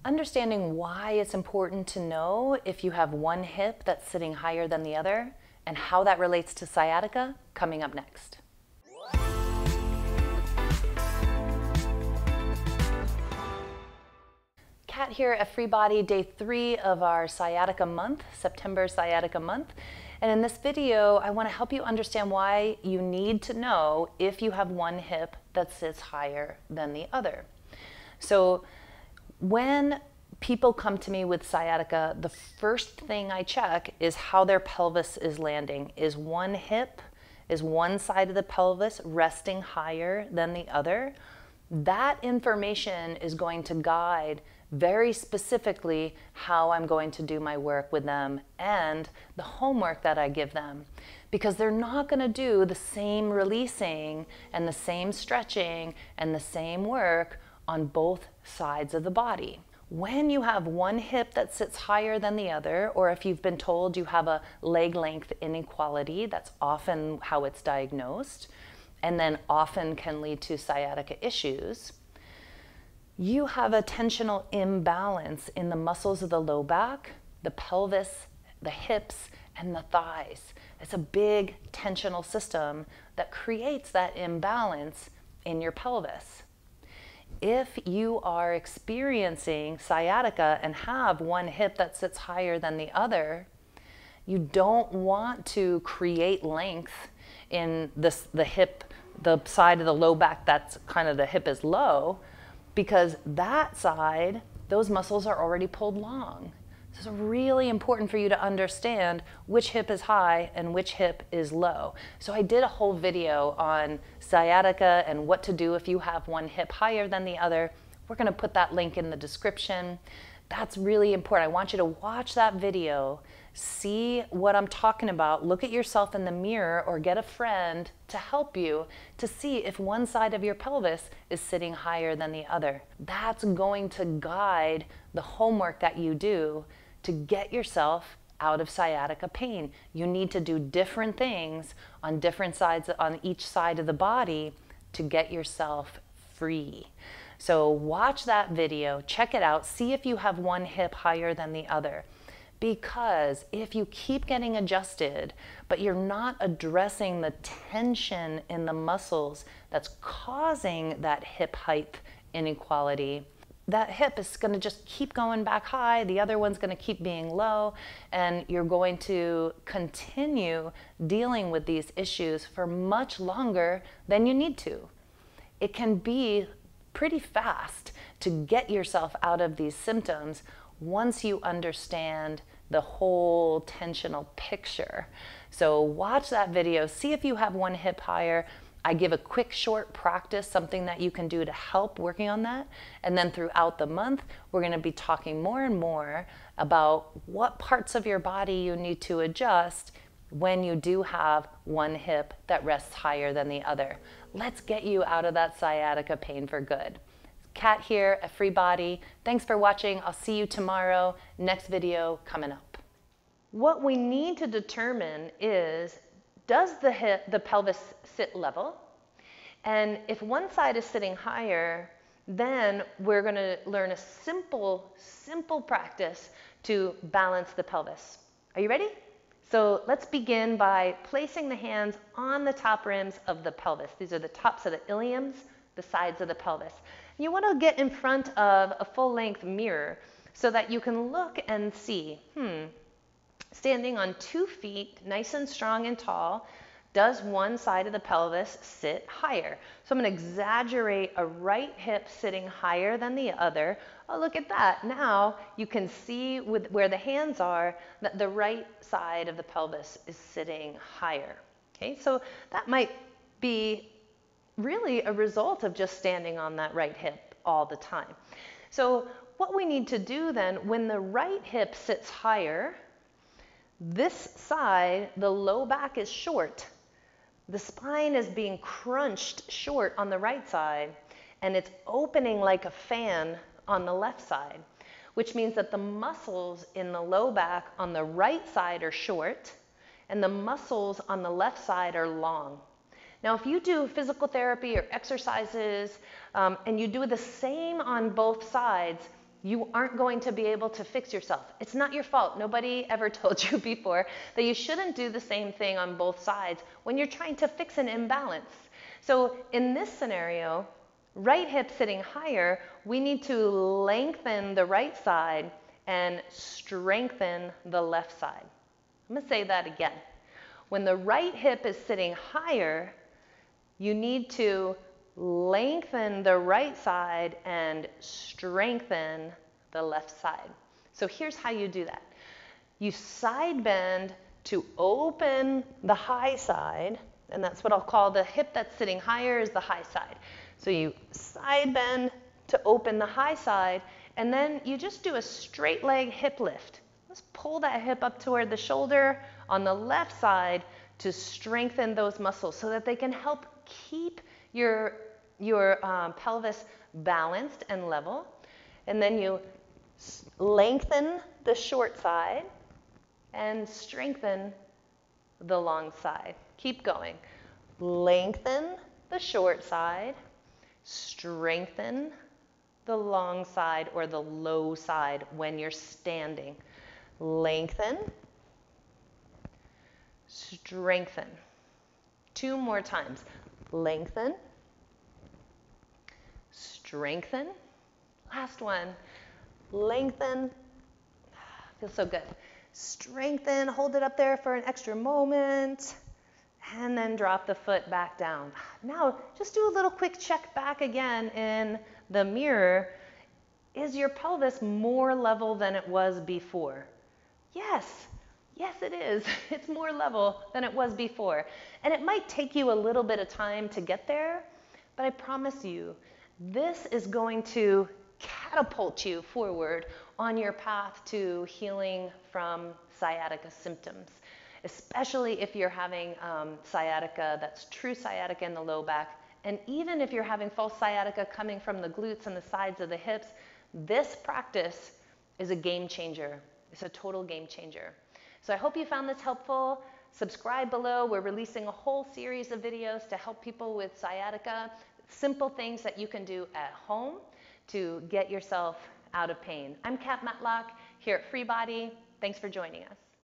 Understanding why it's important to know if you have one hip that's sitting higher than the other and how that relates to sciatica, coming up next. Cat here at FreeBody, day 3 of our sciatica month, September sciatica month. And in this video, I want to help you understand why you need to know if you have one hip that sits higher than the other. So when people come to me with sciatica, the first thing I check is how their pelvis is landing. Is one side of the pelvis resting higher than the other? That information is going to guide very specifically how I'm going to do my work with them and the homework that I give them, because they're not going to do the same releasing and the same stretching and the same work on both sides of the body. When you have one hip that sits higher than the other, or if you've been told you have a leg length inequality, that's often how it's diagnosed, and then often can lead to sciatica issues, you have a tensional imbalance in the muscles of the low back, the pelvis, the hips, and the thighs. It's a big tensional system that creates that imbalance in your pelvis. If you are experiencing sciatica and have one hip that sits higher than the other, you don't want to create length in the hip, the side of the low back that's kind of the hip is low, because that side, those muscles are already pulled long. So it's really important for you to understand which hip is high and which hip is low. So I did a whole video on sciatica and what to do if you have one hip higher than the other. We're going to put that link in the description. That's really important. I want you to watch that video, see what I'm talking about, look at yourself in the mirror or get a friend to help you to see if one side of your pelvis is sitting higher than the other. That's going to guide the homework that you do to get yourself out of sciatica pain. You need to do different things on different sides, on each side of the body, to get yourself free. So watch that video, check it out, see if you have one hip higher than the other. Because if you keep getting adjusted, but you're not addressing the tension in the muscles that's causing that hip height inequality, that hip is going to just keep going back high, the other one's going to keep being low, and you're going to continue dealing with these issues for much longer than you need to. It can be pretty fast to get yourself out of these symptoms once you understand the whole tensional picture. So watch that video, see if you have one hip higher. I give a quick short practice, something that you can do to help working on that. And then throughout the month, we're going to be talking more and more about what parts of your body you need to adjust when you do have one hip that rests higher than the other. Let's get you out of that sciatica pain for good. Cat here at FreeBody. Thanks for watching. I'll see you tomorrow. Next video coming up. What we need to determine is, does the pelvis sit level? And if one side is sitting higher, then we're going to learn a simple practice to balance the pelvis. Are you ready? So let's begin by placing the hands on the top rims of the pelvis. These are the tops of the iliums, the sides of the pelvis. You want to get in front of a full-length mirror so that you can look and see, standing on 2 feet, nice and strong and tall, does one side of the pelvis sit higher? So I'm going to exaggerate a right hip sitting higher than the other. Oh, look at that. Now you can see with where the hands are that the right side of the pelvis is sitting higher. Okay, so that might be really a result of just standing on that right hip all the time. So what we need to do then, when the right hip sits higher, this side, the low back is short. The spine is being crunched short on the right side, and it's opening like a fan on the left side, which means that the muscles in the low back on the right side are short, and the muscles on the left side are long. Now, if you do physical therapy or exercises, and you do the same on both sides, you aren't going to be able to fix yourself. It's not your fault. Nobody ever told you before that you shouldn't do the same thing on both sides when you're trying to fix an imbalance. So in this scenario, right hip sitting higher, we need to lengthen the right side and strengthen the left side. I'm going to say that again. When the right hip is sitting higher, you need to lengthen the right side and strengthen the left side. So here's how you do that. You side bend to open the high side, and that's what I'll call the hip that's sitting higher is the high side. So you side bend to open the high side, and then you just do a straight leg hip lift. Just pull that hip up toward the shoulder on the left side to strengthen those muscles so that they can help keep your pelvis balanced and level. And then you lengthen the short side and strengthen the long side. Keep going. Lengthen the short side, strengthen the long side or the low side when you're standing. Lengthen, strengthen. 2 more times. Lengthen, strengthen. Last one. Lengthen. Feels so good. Strengthen, hold it up there for an extra moment, and then drop the foot back down. Now, just do a little quick check back again in the mirror. Is your pelvis more level than it was before? Yes. Yes, it is. It's more level than it was before. And it might take you a little bit of time to get there, but I promise you, this is going to catapult you forward on your path to healing from sciatica symptoms, especially if you're having sciatica that's true sciatica in the low back. And even if you're having false sciatica coming from the glutes and the sides of the hips, this practice is a game changer. It's a total game changer. So I hope you found this helpful. Subscribe below. We're releasing a whole series of videos to help people with sciatica, simple things that you can do at home to get yourself out of pain. I'm Cat Matlock here at FreeBody. Thanks for joining us.